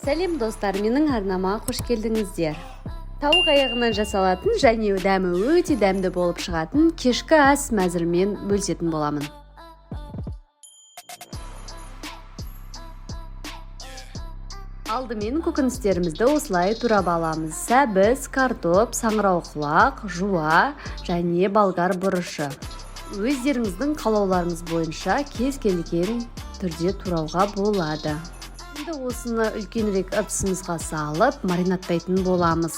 Сәлем достар, менің арнама қош келдіңіздер. Тауық аяғынан жасалатын және дәмі өте дәмді болып шығатын кешкі ас мәзірмен бөлісетін боламын. Алдымен көкөністерімізді осылай турап аламыз. Сәбіз, картоп, саңырауқұлақ, жуа және болгар бұрышы. Өздеріңіздің қалауларыңыз бойынша кез келген түрде турауға болады. Енді осыны үлкенірек ыдысымызға салып маринаттайтын боламыз.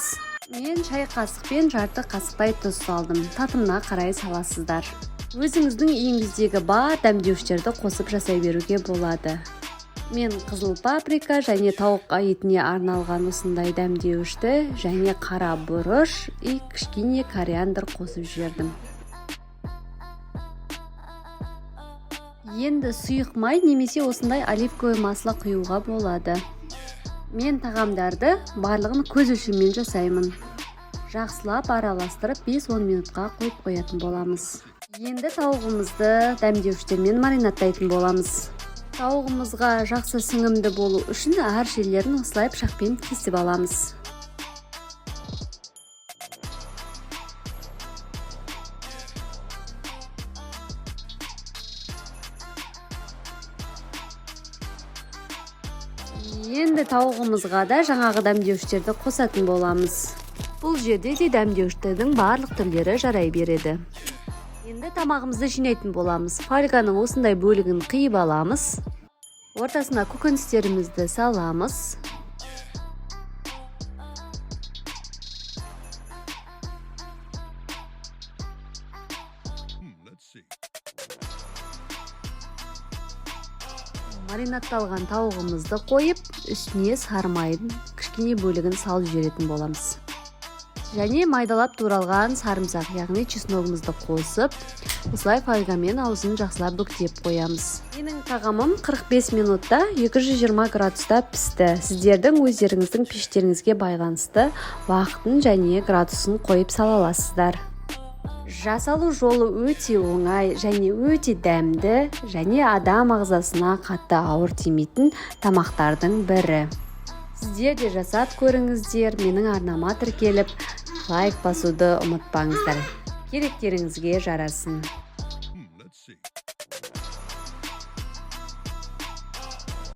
Мен шай қасықпен жарты қасықтай тұз салдым. Татымына қарай саласыздар. Өзіңіздің үйіңіздегі бар дәмдеуіштерді қосып жасай беруге болады. Мен қызыл паприка және тауық етіне арналған осындай дәмдеуішті және қара бұрыш и кішкене кориандр қосып жібердім. Енді сұйық май немесе осындай оливковое масло құюға болады. Мен тағамдарды барлығын көз өлшемімен жасаймын. Жақсылап араластырып 5-10 минутқа қойып қоятын боламыз. Енді тауығымызды дәмдеуіштермен маринаттайтын боламыз. Тауығымызға жақсы сіңімді болу үшін әр жерлерін осылай пышақпен кесіп аламыз. Енді тауығымызға да жаңағы дәмдеуіштерді қосатын боламыз. Бұл жерде де дәмдеуіштердің барлық түрлері жарай береді. Енді тамағымызды жинайтын боламыз. Фольганың осындай бөлігін қиып аламыз. Ортасына көкөністерімізді саламыз. Маринатталған тауығымызды қойып, үстіне сары майдың кішкене бөлігін салып жіберетін боламыз. Және майдалап туралған сарымсақ, яғни чесногымызды қосып, осылай фольгамен аузын жақсылап бүктеп қоямыз. Менің тағамым 45 минутта 220 градуста пісті. Сіздердің өздеріңіздің пештеріңізге байланысты уақытын және градусын қойып сала аласыздар. Жасалу жолы өте оңай және өте дәмді және адам ағзасына қатты ауыр тимейтін тамақтардың бірі. Сіздер де жасап көріңіздер, менің арнама тіркеліп, лайк басуды ұмытпаңыздар. Керектеріңізге жарасын.